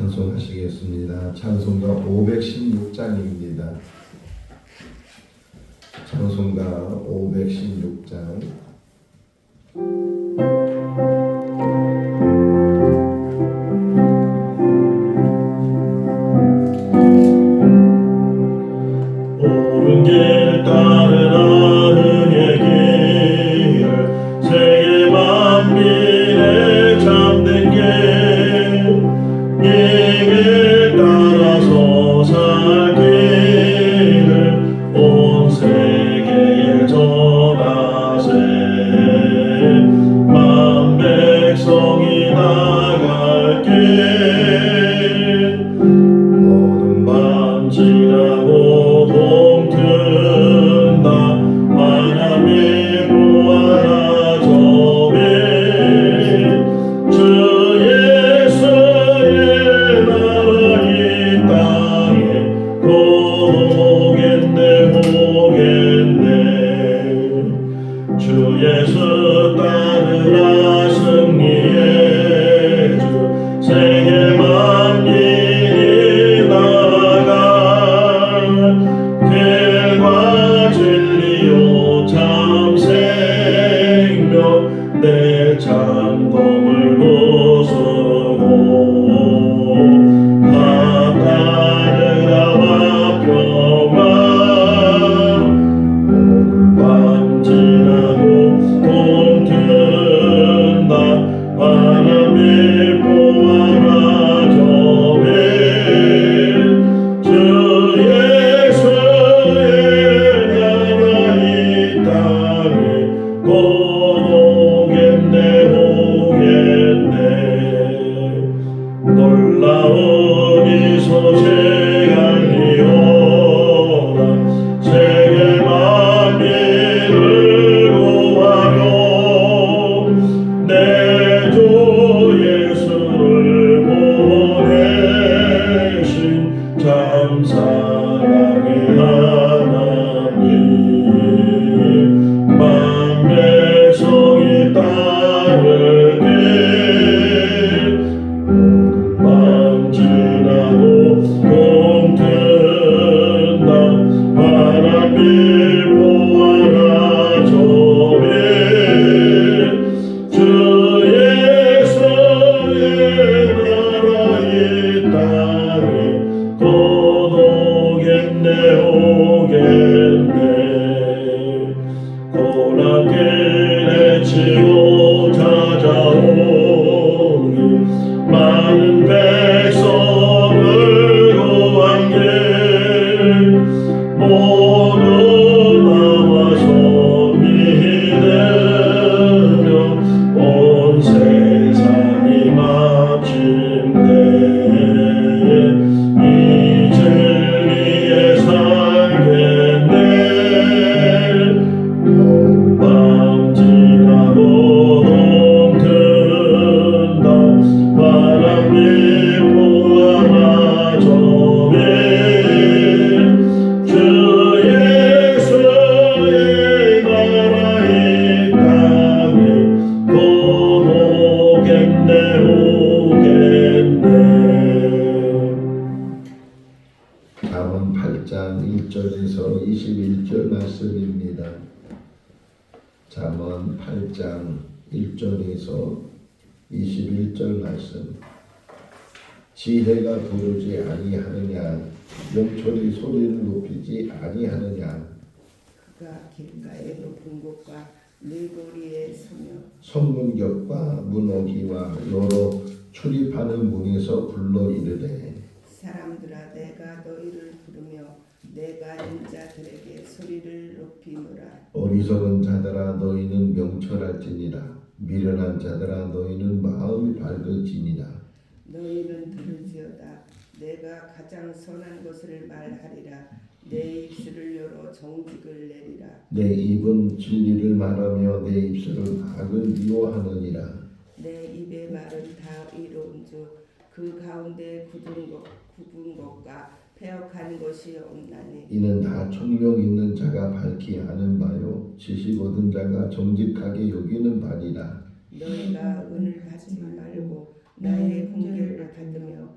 찬송하시겠습니다. 찬송가 516장입니다. 찬송가 516장. 옳은 길 따르라 의의 길 세계 만민의 참된 길 이 길 따라서 살 길을 온 세계에 전하세 만 백성이 나갈 길 모든 밤 지나고 동튼다 하나님의 보아라 저배 주 예수의 나라 이 땅에 곧 오겠네 주 예수 따르라 승리의 주 세계 만민이 나가 길과 진리요 참 생명 내 장dom을 부수고 다 따르라 평화 오늘 밤 지나고 동튼다 하나님의 보아라 저배 주 예수의 나라 이 땅에 곧 오겠네 놀라운 이 소식 알리오라 세계 만민을 구하려 내 주 예수를 보내신 참 사랑의 하나님 만 백성이 따르게 밤 지나고 동튼다 바람이 보아라 저배 주 예수의 나라 이 땅에 곧 오겠네 고난길 헤치고 찾아오니 많은 백성을 구한 길 모두 나와서 믿으며 온 세상이 마침내 이 진리에 살겠네 밤 지나고 동튼다 바람이 보아라 저배 주 예수의 나라 이 땅에 곧 오겠네 잠언 8장 1절에서 21절 말씀입니다. 잠언 8장 1절에서 21절 말씀. 지혜가 부르지 아니하느냐 명철이 소리를 높이지 아니하느냐 그가 길가의 높은 곳과 늘거리에 서며 성문격과 문어기와 여러 출입하는 문에서 불러 이르되 사람들아 내가 너희를 부르며 내가 인자들에게 소리를 높이노라 어리석은 자들아 너희는 명철할지니라 미련한 자들아 너희는 마음이 밝을지니라 너희는 들을지어다 내가 가장 선한 것을 말하리라 내 입술을 열어 정직을 내리라 내 입은 진리를 말하며 내 입술은 악을 미워하느니라 내 입의 말은 다 이로운즉 그 가운데 굽은 것과 패역한 것이 없나니 이는 다 총명 있는 자가 밝히 아는 바요 지식 얻은 자가 정직하게 여기는 바니라 너희가 은을 받지 말고 나의 공격을 받으며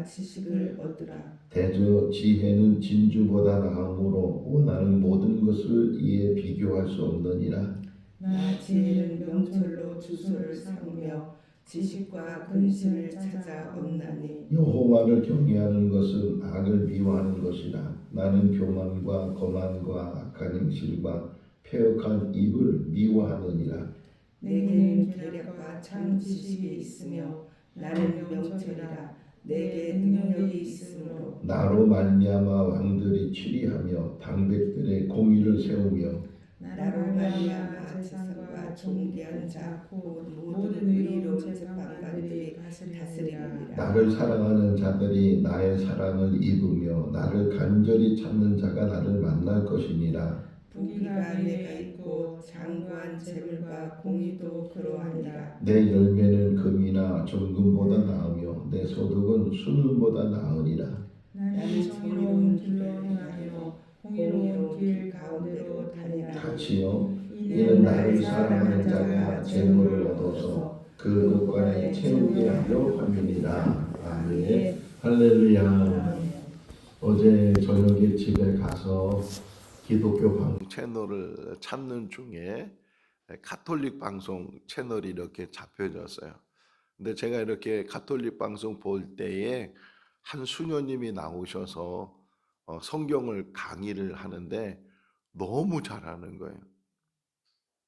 지식을 얻으라. 대저 지혜는 진주보다 나음으로 원하는 모든 것을 이에 비교할 수 없느니라. 나 지혜는 명철로 주소를 삼으며 지식과 근신을 찾아 얻나니. 여호와를 경외하는 것은 악을 미워하는 것이라. 나는 교만과 거만과 악한 행실과 패역한 입을 미워하느니라. 내게는 계략과 참 지식이 있으며 나는 명철이라. 내게 능력이 있으므로 나로 말미암아 왕들이 치리하며 방백들의 공의를 세우며 나로 말미암아 재산과 존귀한 자 곧 모든 의로운 재판관들이 다스리리라. 나를 사랑하는 자들이 나의 사랑을 입으며 나를 간절히 찾는 자가 나를 만날 것이니라. 부귀가 내가 있고 장구한 재물과 공의도 그러하니라. 내 열매는 금이나 정금보다 나으며 내 소득은 순금보다 나으니라. 나는 정의로운 길로 행하며 공의로운 길 가운데로 다니라. 같이요. 이는 나를 사랑하는 자가 재물을 얻어서 그 것관에 채우게 하려 함이니라. 아멘. 할렐루야. 어제 저녁에 집에 가서 기독교 방송 채널을 찾는 중에 가톨릭 방송 채널이 이렇게 잡혀졌어요. 근데 제가 이렇게 가톨릭 방송 볼 때에 한 수녀님이 나오셔서 성경을 강의를 하는데 너무 잘하는 거예요.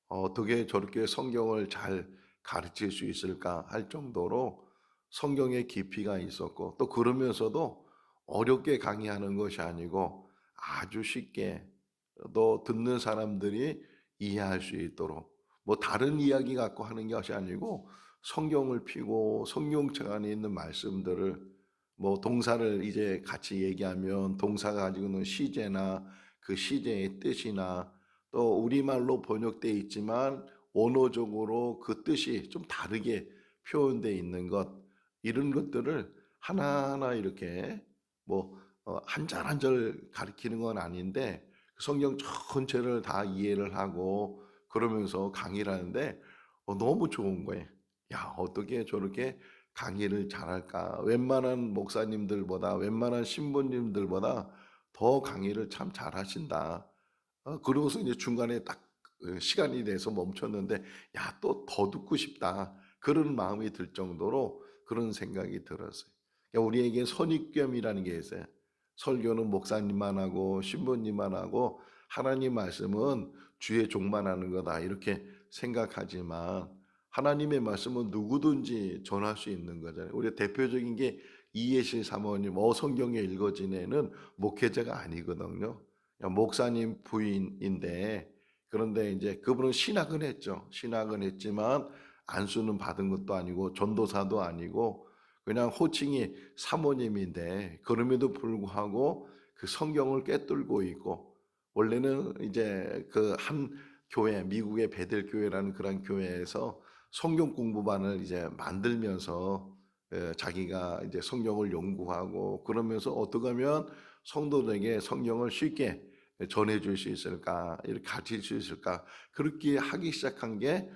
어떻게 저렇게 성경을 잘 가르칠 수 있을까 할 정도로 성경의 깊이가 있었고, 또 그러면서도 어렵게 강의하는 것이 아니고 아주 쉽게 또 듣는 사람들이 이해할 수 있도록, 뭐 다른 이야기 갖고 하는 것이 아니고 성경을 피고 성경책 안에 있는 말씀들을, 뭐 동사를 이제 같이 얘기하면 동사가 가지고 있는 시제나 그 시제의 뜻이나, 또 우리말로 번역되어 있지만 원어적으로 그 뜻이 좀 다르게 표현되어 있는 것, 이런 것들을 하나하나 이렇게 뭐 한 절 한 절 가르치는 건 아닌데 성경 전체를 다 이해를 하고 그러면서 강의를 하는데 너무 좋은 거예요. 야, 어떻게 저렇게 강의를 잘할까? 웬만한 목사님들보다, 웬만한 신부님들보다 더 강의를 참 잘하신다. 그러고서 이제 중간에 딱 시간이 돼서 멈췄는데, 야, 또 더 듣고 싶다. 그런 마음이 들 정도로 그런 생각이 들었어요. 그러니까 우리에게 선입견이라는 게 있어요. 설교는 목사님만 하고 신부님만 하고 하나님 말씀은 주의 종만 하는 거다, 이렇게 생각하지만 하나님의 말씀은 누구든지 전할 수 있는 거잖아요. 우리 대표적인 게 이예실 사모님, 성경에 읽어지네는 목회자가 아니거든요. 그냥 목사님 부인인데, 그런데 이제 그분은 신학은 했죠. 신학은 했지만 안수는 받은 것도 아니고 전도사도 아니고 그냥 호칭이 사모님인데, 그럼에도 불구하고 그 성경을 꿰뚫고 있고, 원래는 이제 그 한 교회, 미국의 베델 교회라는 그런 교회에서 성경 공부반을 이제 만들면서 자기가 이제 성경을 연구하고 그러면서 어떻게 하면 성도들에게 성경을 쉽게 전해줄 수 있을까, 이렇게 가르칠 수 있을까, 그렇게 하기 시작한 게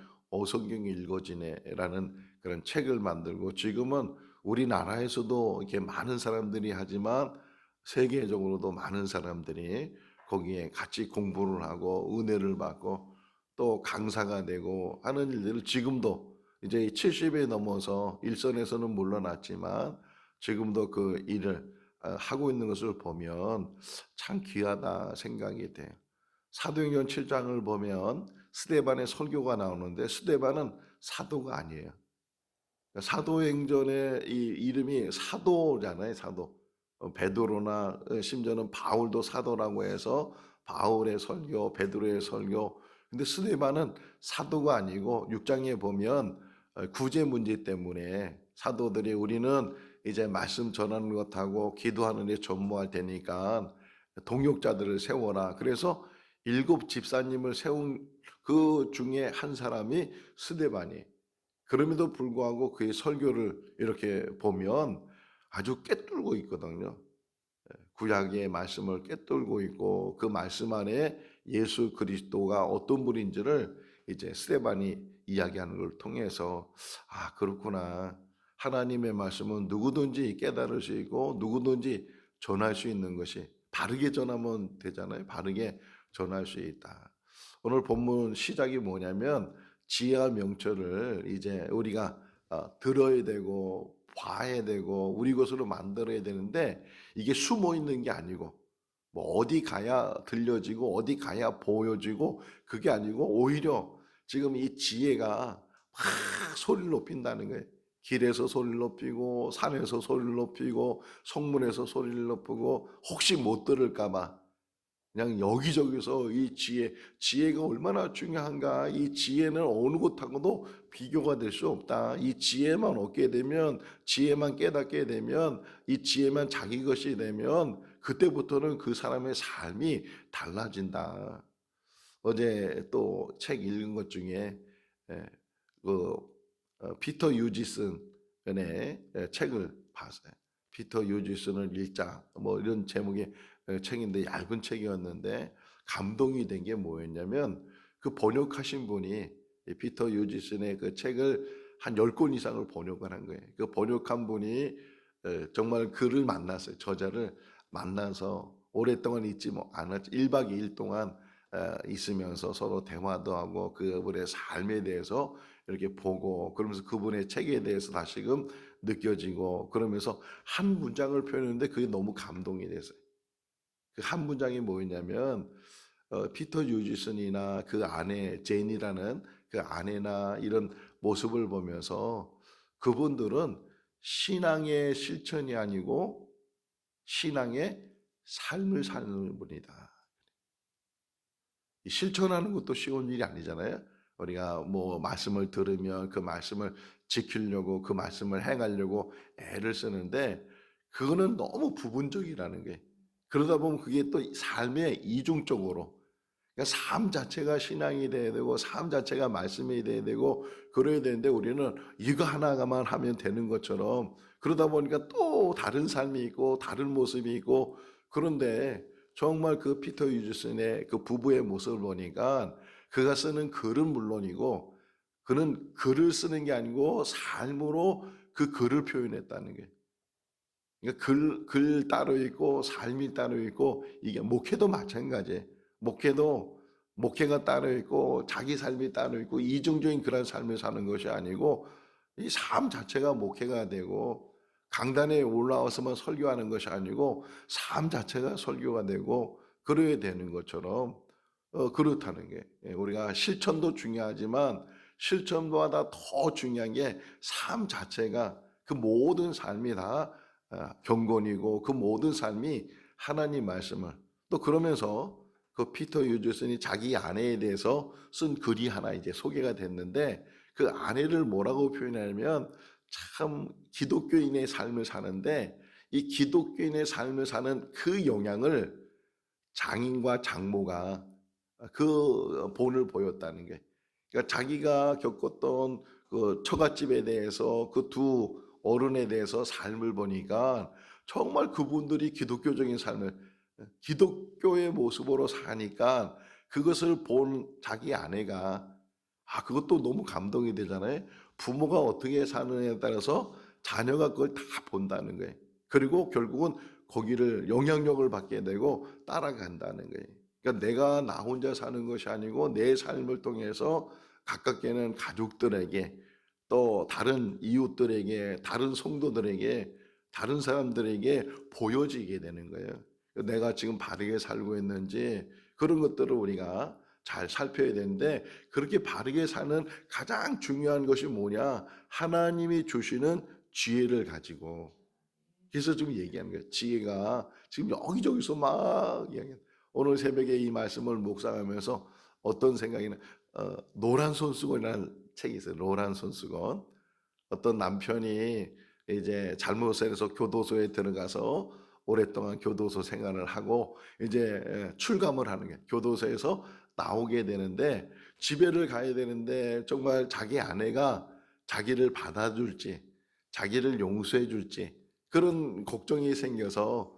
성경이 읽어지네라는 그런 책을 만들고, 지금은 우리나라에서도 이렇게 많은 사람들이 하지만 세계적으로도 많은 사람들이 거기에 같이 공부를 하고 은혜를 받고 또 강사가 되고 하는 일들을 지금도 이제 70에 넘어서 일선에서는 물러났지만 지금도 그 일을 하고 있는 것을 보면 참 귀하다 생각이 돼요. 사도행전 7장을 보면 스데반의 설교가 나오는데 스데반은 사도가 아니에요. 사도행전의 이 이름이 사도잖아요. 사도. 베드로나 심지어는 바울도 사도라고 해서 바울의 설교, 베드로의 설교. 근데 스데반은 사도가 아니고 6장에 보면 구제 문제 때문에 사도들이 우리는 이제 말씀 전하는 것하고 기도하는 데 전무할 테니까 동역자들을 세워라. 그래서 7 집사님을 세운 그 중에 한 사람이 스데반이. 그럼에도 불구하고 그의 설교를 이렇게 보면 아주 꿰뚫고 있거든요. 구약의 말씀을 꿰뚫고 있고 그 말씀 안에 예수 그리스도가 어떤 분인지를 이제 스데반이 이야기하는 걸 통해서 그렇구나. 하나님의 말씀은 누구든지 깨달을 수 있고 누구든지 전할 수 있는 것이 바르게 전하면 되잖아요. 바르게 전할 수 있다. 오늘 본문 시작이 뭐냐면 지혜와 명철을 이제 우리가 들어야 되고 봐야 되고 우리 것으로 만들어야 되는데 이게 숨어 있는 게 아니고 뭐 어디 가야 들려지고 어디 가야 보여지고 그게 아니고 오히려 지금 이 지혜가 막 소리를 높인다는 거예요. 길에서 소리를 높이고 산에서 소리를 높이고 성문에서 소리를 높이고 혹시 못 들을까 봐 그냥 여기저기서 이 지혜가 얼마나 중요한가. 이 지혜는 어느 것하고도 비교가 될 수 없다. 이 지혜만 얻게 되면, 지혜만 깨닫게 되면, 이 지혜만 자기 것이 되면 그때부터는 그 사람의 삶이 달라진다. 어제 또 책 읽은 것 중에 그 피터 유지슨의 책을 봤어요. 피터 유지슨을 읽자 뭐 이런 제목의 책인데 얇은 책이었는데 감동이 된 게 뭐였냐면 그 번역하신 분이 피터 유지슨의 그 책을 한 10권 이상을 번역을 한 거예요. 그 번역한 분이 정말 그를 만났어요. 저자를 만나서 오랫동안 있지 않았지. 1박 2일 동안 있으면서 서로 대화도 하고 그분의 삶에 대해서 이렇게 보고 그러면서 그분의 책에 대해서 다시금 느껴지고 그러면서 한 문장을 표현했는데 그게 너무 감동이 됐어요. 그 한 문장이 뭐였냐면 피터 유지슨이나 그 아내 제인이라는 그 아내나 이런 모습을 보면서 그분들은 신앙의 실천이 아니고 신앙의 삶을 사는 분이다. 실천하는 것도 쉬운 일이 아니잖아요. 우리가 뭐 말씀을 들으면 그 말씀을 지키려고 그 말씀을 행하려고 애를 쓰는데 그거는 너무 부분적이라는 게 그러다 보면 그게 또 삶의 이중적으로 그러니까 삶 자체가 신앙이 돼야 되고 삶 자체가 말씀이 돼야 되고 그래야 되는데 우리는 이거 하나만 하면 되는 것처럼 그러다 보니까 또 다른 삶이 있고 다른 모습이 있고 그런데 정말 그 피터 유지슨의 그 부부의 모습을 보니까 그가 쓰는 글은 물론이고 그는 글을 쓰는 게 아니고 삶으로 그 글을 표현했다는 게 그러니까 글 따로 있고 삶이 따로 있고 이게 목회도 마찬가지예요. 목회가 따로 있고 자기 삶이 따로 있고 이중적인 그런 삶을 사는 것이 아니고 이 삶 자체가 목회가 되고 강단에 올라와서만 설교하는 것이 아니고 삶 자체가 설교가 되고 그래야 되는 것처럼 그렇다는 게 우리가 실천도 중요하지만 실천보다 더 중요한 게 삶 자체가 그 모든 삶이 다 경건이고 그 모든 삶이 하나님 말씀을 또 그러면서 그 피터 유지슨이 자기 아내에 대해서 쓴 글이 하나 이제 소개가 됐는데 그 아내를 뭐라고 표현하냐면 참 기독교인의 삶을 사는데 이 기독교인의 삶을 사는 그 영향을 장인과 장모가 그 본을 보였다는 게 그러니까 자기가 겪었던 그 처갓집에 대해서 그 두 어른에 대해서 삶을 보니까 정말 그분들이 기독교적인 삶을 기독교의 모습으로 사니까 그것을 본 자기 아내가 그것도 너무 감동이 되잖아요. 부모가 어떻게 사느냐에 따라서 자녀가 그걸 다 본다는 거예요. 그리고 결국은 거기를 영향력을 받게 되고 따라간다는 거예요. 그러니까 내가 나 혼자 사는 것이 아니고 내 삶을 통해서 가깝게는 가족들에게 또 다른 이웃들에게 다른 성도들에게 다른 사람들에게 보여지게 되는 거예요. 내가 지금 바르게 살고 있는지 그런 것들을 우리가 잘 살펴야 되는데 그렇게 바르게 사는 가장 중요한 것이 뭐냐? 하나님이 주시는 지혜를 가지고 그래서 지금 얘기하는 거예요. 지혜가 지금 여기저기서 막 이야기해요. 오늘 새벽에 이 말씀을 묵상하면서 어떤 생각이나 노란 손수건이라는 책이 있어요. 노란 손수건. 어떤 남편이 이제 잘못해서 교도소에 들어가서 오랫동안 교도소 생활을 하고 이제 출감을 하는 게 교도소에서 나오게 되는데 집에를 가야 되는데 정말 자기 아내가 자기를 받아줄지 자기를 용서해 줄지 그런 걱정이 생겨서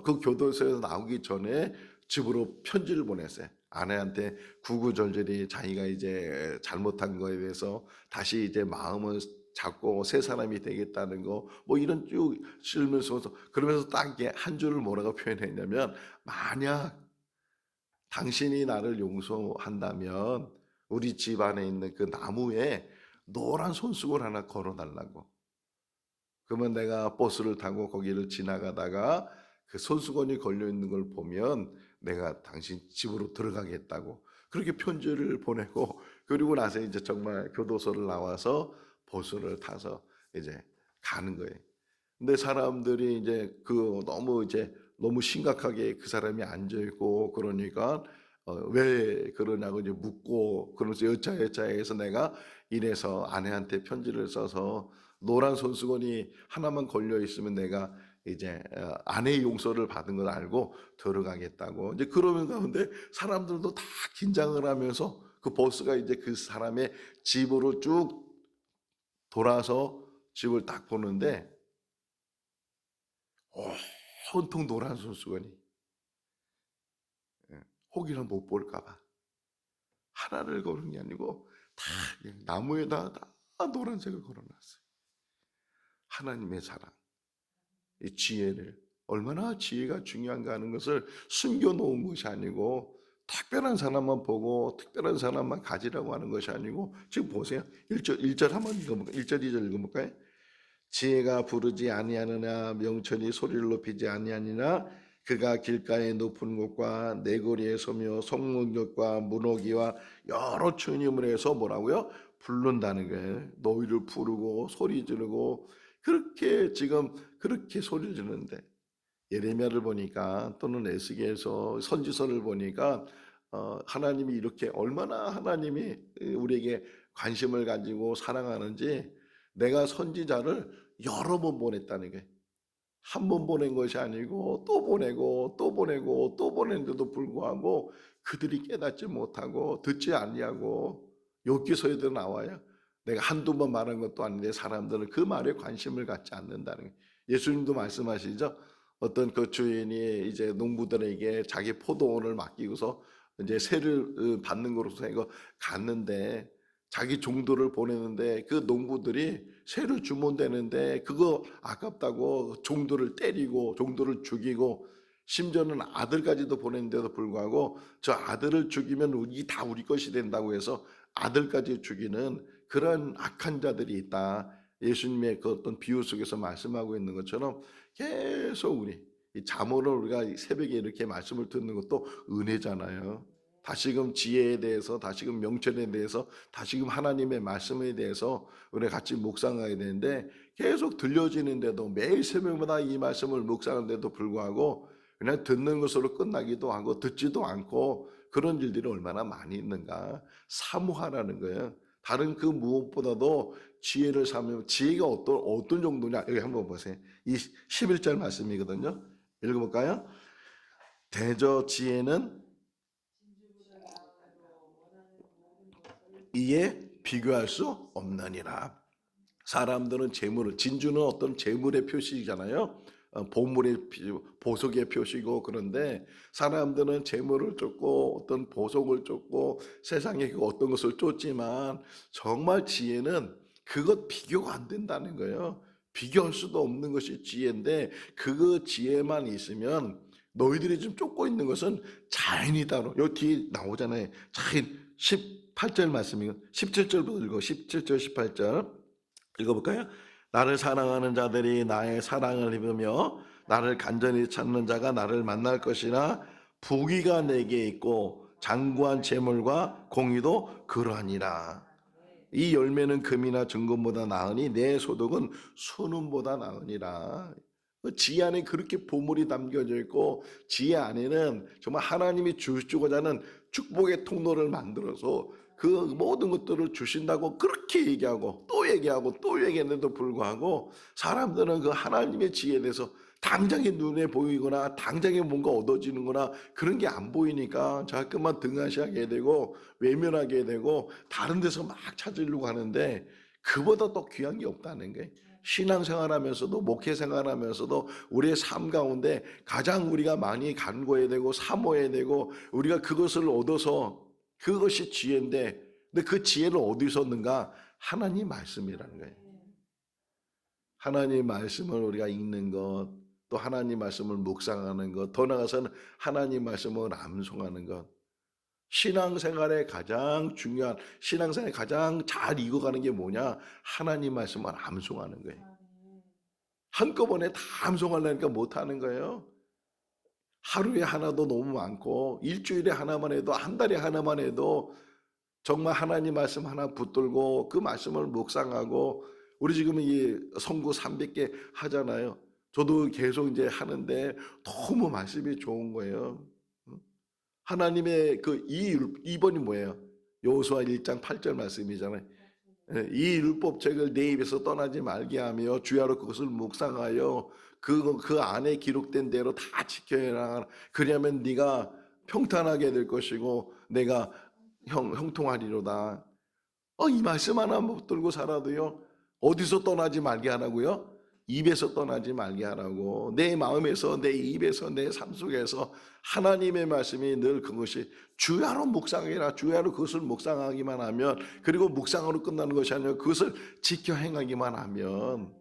그 교도소에서 나오기 전에 집으로 편지를 보냈어요. 아내한테 구구절절히 자기가 이제 잘못한 거에 대해서 다시 이제 마음을 잡고 새 사람이 되겠다는 거 뭐 이런 쭉 실면서 그러면서 딱 이게 한 줄을 뭐라고 표현했냐면 만약 당신이 나를 용서한다면 우리 집 안에 있는 그 나무에 노란 손수건 하나 걸어달라고. 그러면 내가 버스를 타고 거기를 지나가다가 그 손수건이 걸려 있는 걸 보면 내가 당신 집으로 들어가겠다고 그렇게 편지를 보내고 그리고 나서 이제 정말 교도소를 나와서 버스를 타서 이제 가는 거예요. 근데 사람들이 이제 그 너무 심각하게 그 사람이 앉아 있고 그러니까 왜 그러냐고 이제 묻고 그러면서 여차여차해서 내가 이래서 아내한테 편지를 써서 노란 손수건이 하나만 걸려 있으면 내가 이제 아내의 용서를 받은 걸 알고 들어가겠다고 이제 그러는 가운데 사람들도 다 긴장을 하면서 그 버스가 이제 그 사람의 집으로 쭉 돌아서 집을 딱 보는데 온통 노란 손수건이 혹이나 못 볼까봐 하나를 걸은 게 아니고 다 나무에다 다 노란색을 걸어놨어요. 하나님의 사랑, 이 지혜를 얼마나 지혜가 중요한가 하는 것을 숨겨놓은 것이 아니고 특별한 사람만 보고 특별한 사람만 가지라고 하는 것이 아니고 지금 보세요. 1절 한번 읽어볼까요? 1절 2절 읽어볼까요? 지혜가 부르지 아니하느냐 명철이 소리를 높이지 아니하니나 그가 길가의 높은 곳과 내거리에 서며 성문역과 문호기와 여러 추임을 해서 뭐라고요? 부른다는 거예요. 너희를 부르고 소리 지르고 그렇게 지금 그렇게 소리 지르는데 예레미야를 보니까 또는 에스겔서 선지서를 보니까 하나님이 이렇게 얼마나 하나님이 우리에게 관심을 가지고 사랑하는지 내가 선지자를 여러 번 보냈다는 게 한 번 보낸 것이 아니고 또 보내고 또 보내고 또 보냈는데도 불구하고 그들이 깨닫지 못하고 듣지 아니하고 욥기서에도 나와요. 내가 한두 번 말한 것도 아닌데 사람들은 그 말에 관심을 갖지 않는다는 거예요. 예수님도 말씀하시죠. 어떤 그 주인이 이제 농부들에게 자기 포도원을 맡기고서 이제 세를 받는 거로서 이거 갔는데 자기 종들을 보내는데 그 농부들이 세를 주면 되는데 그거 아깝다고 종들을 때리고 종들을 죽이고 심지어는 아들까지도 보냈는데도 불구하고 저 아들을 죽이면 이게 다 우리 것이 된다고 해서 아들까지 죽이는 그런 악한 자들이 있다. 예수님의 그 어떤 비유 속에서 말씀하고 있는 것처럼 계속 우리 이 잠언을 우리가 새벽에 이렇게 말씀을 듣는 것도 은혜잖아요. 다시금 지혜에 대해서 다시금 명철에 대해서 다시금 하나님의 말씀에 대해서 우리가 같이 묵상해야 되는데 계속 들려지는데도 매일 새벽마다 이 말씀을 묵상하는데도 불구하고 그냥 듣는 것으로 끝나기도 하고 듣지도 않고 그런 일들이 얼마나 많이 있는가. 사모하라는 거예요. 다른 그 무엇보다도 지혜를 삼으면 지혜가 어떤 정도냐 여기 한번 보세요. 이 11절 말씀이거든요. 읽어볼까요? 대저 지혜는 이에 비교할 수 없느니라. 사람들은 재물을 진주는 어떤 재물의 표시잖아요. 보물의 보석의 표시고 그런데 사람들은 재물을 쫓고 어떤 보석을 쫓고 세상에 어떤 것을 쫓지만 정말 지혜는 그것 비교가 안 된다는 거예요. 비교할 수도 없는 것이 지혜인데 그 지혜만 있으면 너희들이 지금 쫓고 있는 것은 자연이다. 여기 뒤에 나오잖아요. 자연 18절 말씀이고 17절부터 읽어 17절 18절 읽어볼까요? 나를 사랑하는 자들이 나의 사랑을 입으며 나를 간절히 찾는 자가 나를 만날 것이나 부귀가 내게 있고 장구한 재물과 공의도 그러하니라. 이 열매는 금이나 증금보다 나으니 내 소득은 순음보다 나으니라. 지혜 안에 그렇게 보물이 담겨져 있고 지혜 안에는 정말 하나님이 주시고자 하는 축복의 통로를 만들어서 그 모든 것들을 주신다고 그렇게 얘기하고 또 얘기하고 또 얘기했는데도 불구하고 사람들은 그 하나님의 지혜에 대해서 당장에 눈에 보이거나 당장에 뭔가 얻어지는거나 그런 게 안 보이니까 자꾸만 등한시하게 되고 외면하게 되고 다른 데서 막 찾으려고 하는데 그보다 더 귀한 게 없다는 거예요. 신앙생활하면서도 목회생활하면서도 우리의 삶 가운데 가장 우리가 많이 간구해야 되고 사모해야 되고 우리가 그것을 얻어서 그것이 지혜인데 근데 그 지혜를 어디서 얻는가? 하나님 말씀이라는 거예요. 하나님 말씀을 우리가 읽는 것, 또 하나님 말씀을 묵상하는 것, 더 나아가서는 하나님 말씀을 암송하는 것. 신앙생활에 가장 중요한, 신앙생활에 가장 잘 익어가는 게 뭐냐? 하나님 말씀을 암송하는 거예요. 한꺼번에 다 암송하려니까 못하는 거예요. 하루에 하나도 너무 많고, 일주일에 하나만 해도, 한 달에 하나만 해도 정말 하나님 말씀 하나 붙들고 그 말씀을 묵상하고, 우리 지금 이 성구 300개 하잖아요. 저도 계속 이제 하는데 너무 말씀이 좋은 거예요. 하나님의 그 이번이 뭐예요? 여호수아 1장 8절 말씀이잖아요. 이 율법책을 내 입에서 떠나지 말게 하며 주야로 그것을 묵상하여 그 안에 기록된 대로 다 지켜야. 그러면 네가 평탄하게 될 것이고 내가 형통하리로다. 이 말씀 하나 붙들고 살아도요, 어디서 떠나지 말게 하라고요? 입에서 떠나지 말게 하라고. 내 마음에서, 내 입에서, 내 삶 속에서 하나님의 말씀이 늘 그것이 주야로 묵상해라. 주야로 그것을 묵상하기만 하면, 그리고 묵상으로 끝나는 것이 아니라 그것을 지켜 행하기만 하면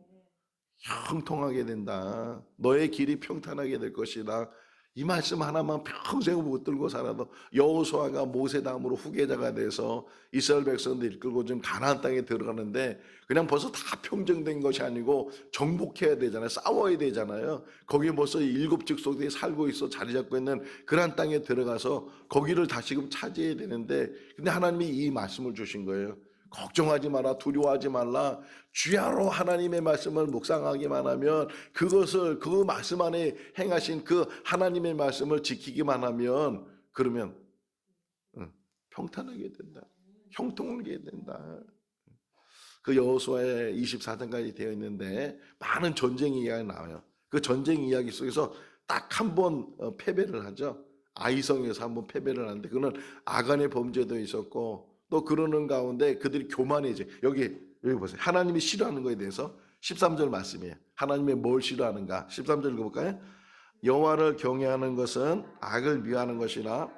형통하게 된다. 너의 길이 평탄하게 될 것이다. 이 말씀 하나만 평생 붙들고 살아도, 여호수아가 모세 다음으로 후계자가 돼서 이스라엘 백성들 이끌고 지금 가나안 땅에 들어가는데, 그냥 벌써 다 평정된 것이 아니고 정복해야 되잖아요. 싸워야 되잖아요. 거기 벌써 7 직속들이 살고 있어 자리 잡고 있는 그런 땅에 들어가서 거기를 다시금 차지해야 되는데, 근데 하나님이 이 말씀을 주신 거예요. 걱정하지 마라, 두려워하지 말라. 주야로 하나님의 말씀을 묵상하기만 하면, 그것을 그 말씀 안에 행하신 그 하나님의 말씀을 지키기만 하면, 그러면 평탄하게 된다. 형통하게 된다. 그 여호수아의 24장까지 되어 있는데 많은 전쟁 이야기가 나와요. 그 전쟁 이야기 속에서 딱 한 번 패배를 하죠. 아이성에서 한 번 패배를 하는데, 그는 아간의 범죄도 있었고, 또 그러는 가운데 그들이 교만해져. 여기 보세요. 하나님이 싫어하는 것에 대해서 13절 말씀이에요. 하나님이 뭘 싫어하는가? 13절 읽어볼까요? 여호와를 경외하는 것은 악을 미워하는 것이라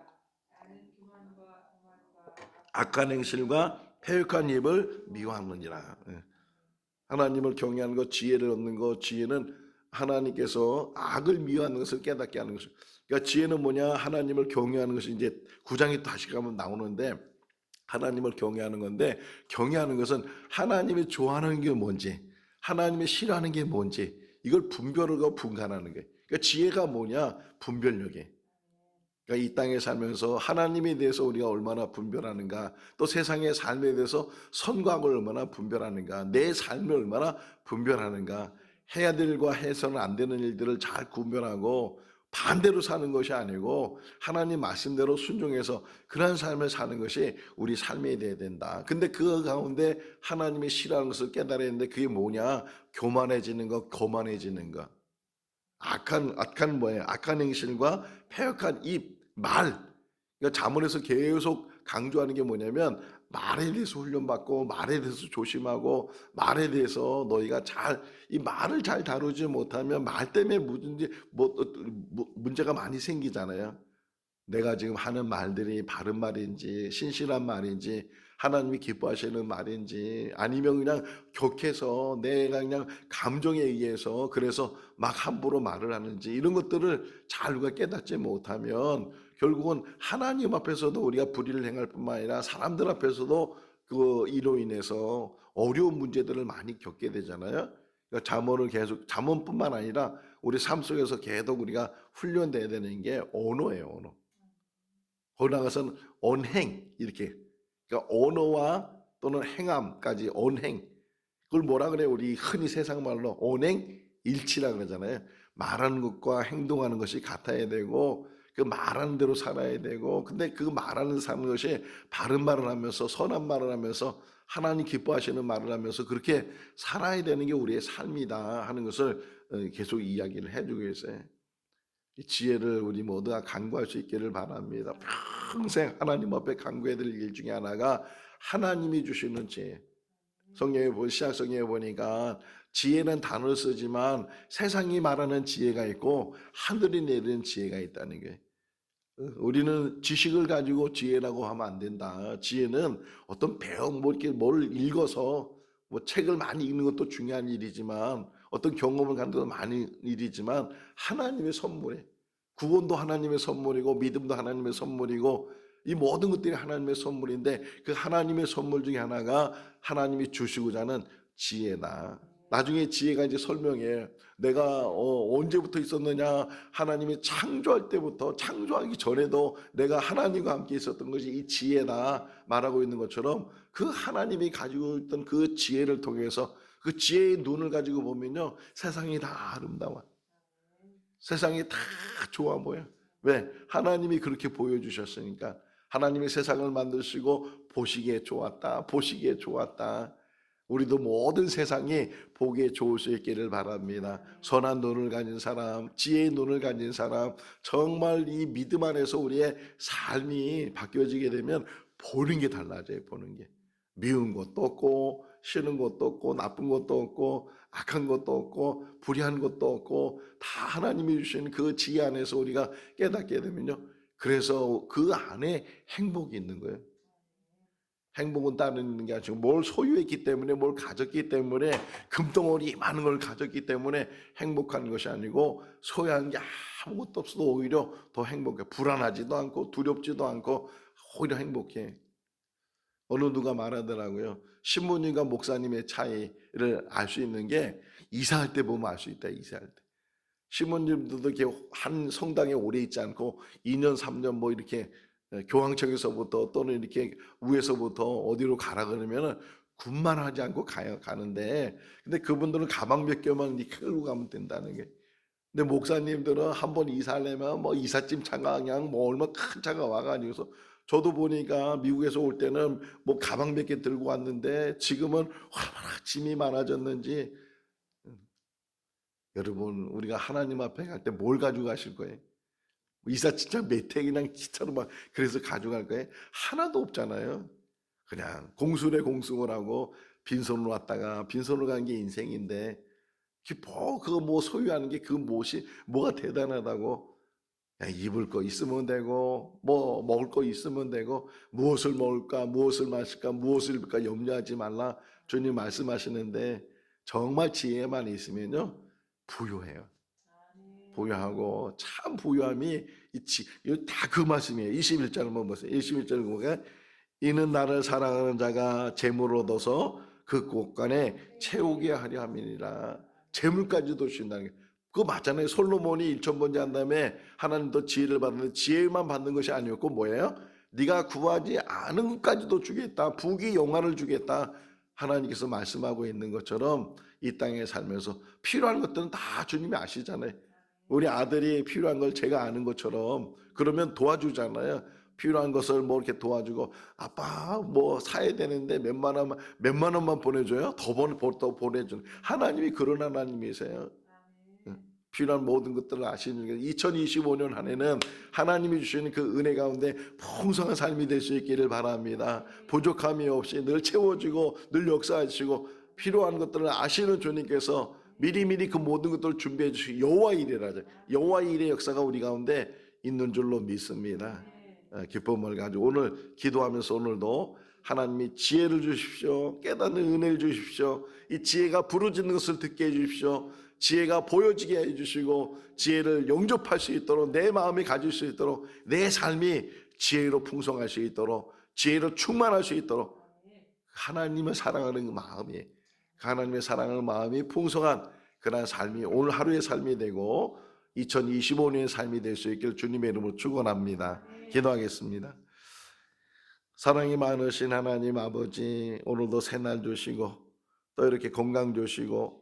악한 행실과 패역한 입을 미워하느니라. 하나님을 경외하는 것, 지혜를 얻는 것, 지혜는 하나님께서 악을 미워하는 것을 깨닫게 하는 것이죠. 그러니까 지혜는 뭐냐? 하나님을 경외하는 것이 이제 9장에 다시 가면 나오는데, 하나님을 경외하는 건데, 경외하는 것은 하나님이 좋아하는 게 뭔지, 하나님이 싫어하는 게 뭔지, 이걸 분별하고 분간하는 거예요. 그러니까 지혜가 뭐냐? 분별력이. 그러니까 이 땅에 살면서 하나님에 대해서 우리가 얼마나 분별하는가, 또 세상의 삶에 대해서 선과 악을 얼마나 분별하는가, 내 삶을 얼마나 분별하는가, 해야 될 일과 해서는 안 되는 일들을 잘 구별하고 반대로 사는 것이 아니고 하나님 말씀대로 순종해서 그러한 삶을 사는 것이 우리 삶이 되어야 된다. 근데 그 가운데 하나님이 싫어하는 것을 깨달아야 되는데, 그게 뭐냐? 교만해지는 것, 거만해지는 것. 악한 뭐예요? 악한 행실과 패역한 입, 말. 그러니까 자문에서 계속 강조하는 게 뭐냐면, 말에 대해서 훈련받고 말에 대해서 조심하고 말에 대해서 너희가 이 말을 잘 다루지 못하면 말 때문에 문제가 많이 생기잖아요. 내가 지금 하는 말들이 바른 말인지 신실한 말인지 하나님이 기뻐하시는 말인지, 아니면 그냥 격해서 내가 그냥 감정에 의해서 그래서 막 함부로 말을 하는지, 이런 것들을 잘 우리가 깨닫지 못하면 결국은 하나님 앞에서도 우리가 불의를 행할 뿐만 아니라 사람들 앞에서도 그 이로 인해서 어려운 문제들을 많이 겪게 되잖아요. 그러니까 잠언을 계속, 잠언뿐만 아니라 우리 삶 속에서 계속 우리가 훈련돼야 되는 게 언어예요, 언어. 거기 나가서는 언행, 이렇게. 그러니까 언어와 또는 행함까지 언행. 그걸 뭐라 그래요? 우리 흔히 세상 말로 언행 일치라 그러잖아요. 말하는 것과 행동하는 것이 같아야 되고, 그 말하는 대로 살아야 되고, 근데 그 말하는 사는 것이 바른 말을 하면서 선한 말을 하면서 하나님 기뻐하시는 말을 하면서 그렇게 살아야 되는 게 우리의 삶이다 하는 것을 계속 이야기를 해주고 있어요. 이 지혜를 우리 모두가 간구할 수 있기를 바랍니다. 평생 하나님 앞에 간구해야 될 일 중에 하나가 하나님이 주시는 지혜. 시약 성경에 보니까 지혜는 단어를 쓰지만 세상이 말하는 지혜가 있고 하늘이 내리는 지혜가 있다는 게, 우리는 지식을 가지고 지혜라고 하면 안 된다. 지혜는 어떤 배운 뭘 읽어서 뭐 책을 많이 읽는 것도 중요한 일이지만 어떤 경험을 갖는 것도 많은 일이지만 하나님의 선물에 구원도 하나님의 선물이고 믿음도 하나님의 선물이고 이 모든 것들이 하나님의 선물인데 그 하나님의 선물 중에 하나가 하나님이 주시고자 하는 지혜다. 나중에 지혜가 이제 설명해. 내가 언제부터 있었느냐. 하나님이 창조할 때부터 창조하기 전에도 내가 하나님과 함께 있었던 것이 이 지혜다 말하고 있는 것처럼 그 하나님이 가지고 있던 그 지혜를 통해서 그 지혜의 눈을 가지고 보면요. 세상이 다 아름다워. 세상이 다 좋아 보여. 왜? 하나님이 그렇게 보여주셨으니까. 하나님이 세상을 만드시고 보시기에 좋았다. 보시기에 좋았다. 우리도 모든 세상이 보기에 좋을 수 있기를 바랍니다. 선한 눈을 가진 사람, 지혜의 눈을 가진 사람, 정말 이 믿음 안에서 우리의 삶이 바뀌어지게 되면 보는 게 달라져요. 보는 게. 미운 것도 없고 싫은 것도 없고 나쁜 것도 없고 악한 것도 없고 불의한 것도 없고 다 하나님이 주신 그 지혜 안에서 우리가 깨닫게 되면요. 그래서 그 안에 행복이 있는 거예요. 행복은 따르는 게 아니고 뭘 소유했기 때문에 뭘 가졌기 때문에 금덩어리 많은 걸 가졌기 때문에 행복한 것이 아니고 소유한 게 아무것도 없어도 오히려 더 행복해. 불안하지도 않고 두렵지도 않고 오히려 행복해. 어느 누가 말하더라고요. 신부님과 목사님의 차이를 알 수 있는 게 이사할 때 보면 알 수 있다. 이사할 때. 신부님들도 이렇게 한 성당에 오래 있지 않고 2년 3년 뭐 이렇게 교황청에서부터 또는 이렇게 위에서부터 어디로 가라 그러면은 군만 하지 않고 가는데 근데 그분들은 가방 몇 개만 이렇게 끌고 가면 된다는 게. 근데 목사님들은 한번 이사하려면 뭐 이삿짐 차가 그냥 뭐 얼마 큰 차가 와가지고서 저도 보니까 미국에서 올 때는 뭐 가방 몇 개 들고 왔는데 지금은 얼마나 짐이 많아졌는지. 여러분 우리가 하나님 앞에 갈 때 뭘 가지고 가실 거예요? 이사 진짜 몇 해 그냥 기차로 막 그래서 가져갈 거예요? 하나도 없잖아요. 그냥 공수래 공승을 하고 빈손으로 왔다가 빈손으로 가는 게 인생인데 그거 뭐 소유하는 게 그 무엇이 뭐가 대단하다고. 그냥 입을 거 있으면 되고 뭐 먹을 거 있으면 되고 무엇을 먹을까 무엇을 마실까 무엇을 입을까 염려하지 말라 주님 말씀하시는데 정말 지혜만 있으면요 부유해요. 부유하고 참 부유함이 있지. 이거 다 그 말씀이에요. 21절 한번 보세요. 21절 보면 이는 나를 사랑하는 자가 재물을 얻어서 그 곳간에 채우게 하려 함이니라. 재물까지도 주신다는 게 그거 맞잖아요. 솔로몬이 1,000번째 한 다음에 하나님도 지혜를 받는데 지혜만 받는 것이 아니었고 뭐예요? 네가 구하지 않은 것까지도 주겠다. 부귀 영화를 주겠다. 하나님께서 말씀하고 있는 것처럼 이 땅에 살면서 필요한 것들은 다 주님이 아시잖아요. 우리 아들이 필요한 걸 제가 아는 것처럼 그러면 도와주잖아요. 필요한 것을 뭐 이렇게 도와주고 아빠 뭐 사야 되는데 몇만 원만 보내줘요. 더 보내주는 하나님이 그런 하나님이세요. 필요한 모든 것들을 아시는 게 2025년 한 해는 하나님이 주시는 그 은혜 가운데 풍성한 삶이 될 수 있기를 바랍니다. 부족함이 없이 늘 채워지고 늘 역사하시고 필요한 것들을 아시는 주님께서 미리미리 그 모든 것들을 준비해 주시고 여호와 일이라죠. 여호와 일의 역사가 우리 가운데 있는 줄로 믿습니다. 기쁨을 가지고 오늘 기도하면서 오늘도 하나님이 지혜를 주십시오. 깨닫는 은혜를 주십시오. 이 지혜가 부르짖는 것을 듣게 해주십시오. 지혜가 보여지게 해주시고 지혜를 영접할 수 있도록 내 마음이 가질 수 있도록 내 삶이 지혜로 풍성할 수 있도록 지혜로 충만할 수 있도록 하나님을 사랑하는 그 마음이 하나님의 사랑하는 마음이 풍성한 그런 삶이 오늘 하루의 삶이 되고 2025년의 삶이 될 수 있기를 주님의 이름으로 축원합니다. 기도하겠습니다. 사랑이 많으신 하나님 아버지 오늘도 새날 주시고 또 이렇게 건강 주시고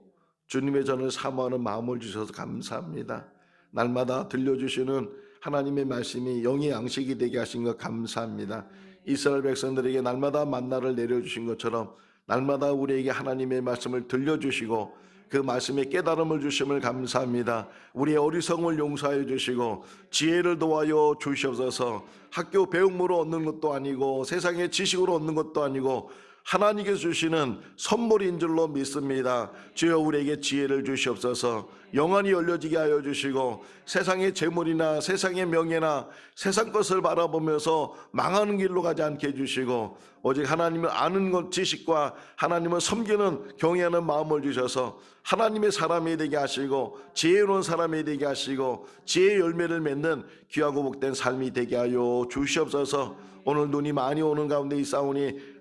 주님의 전을 사모하는 마음을 주셔서 감사합니다. 날마다 들려주시는 하나님의 말씀이 영의 양식이 되게 하신 것 감사합니다. 이스라엘 백성들에게 날마다 만나를 내려주신 것처럼 날마다 우리에게 하나님의 말씀을 들려주시고 그 말씀에 깨달음을 주심을 감사합니다. 우리의 어리석음을 용서해 주시고 지혜를 도와여 주시옵소서. 학교 배움으로 얻는 것도 아니고 세상의 지식으로 얻는 것도 아니고 하나님께서 주시는 선물인 줄로 믿습니다. 주여 우리에게 지혜를 주시옵소서. 영안이 열려지게 하여 주시고 세상의 재물이나 세상의 명예나 세상 것을 바라보면서 망하는 길로 가지 않게 해주시고 오직 하나님을 아는 것 지식과 하나님을 섬기는 경외하는 마음을 주셔서 하나님의 사람이 되게 하시고 지혜로운 사람이 되게 하시고 지혜의 열매를 맺는 귀하고 복된 삶이 되게 하여 주시옵소서. 오늘 눈이 많이 오는 가운데 있사오니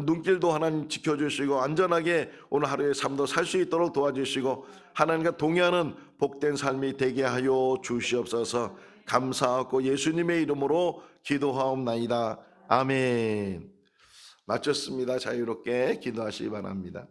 눈길도 하나님 지켜주시고 안전하게 오늘 하루의 삶도 살 수 있도록 도와주시고 하나님과 동의하는 복된 삶이 되게 하여 주시옵소서. 감사하고 예수님의 이름으로 기도하옵나이다. 아멘. 마쳤습니다. 자유롭게 기도하시기 바랍니다.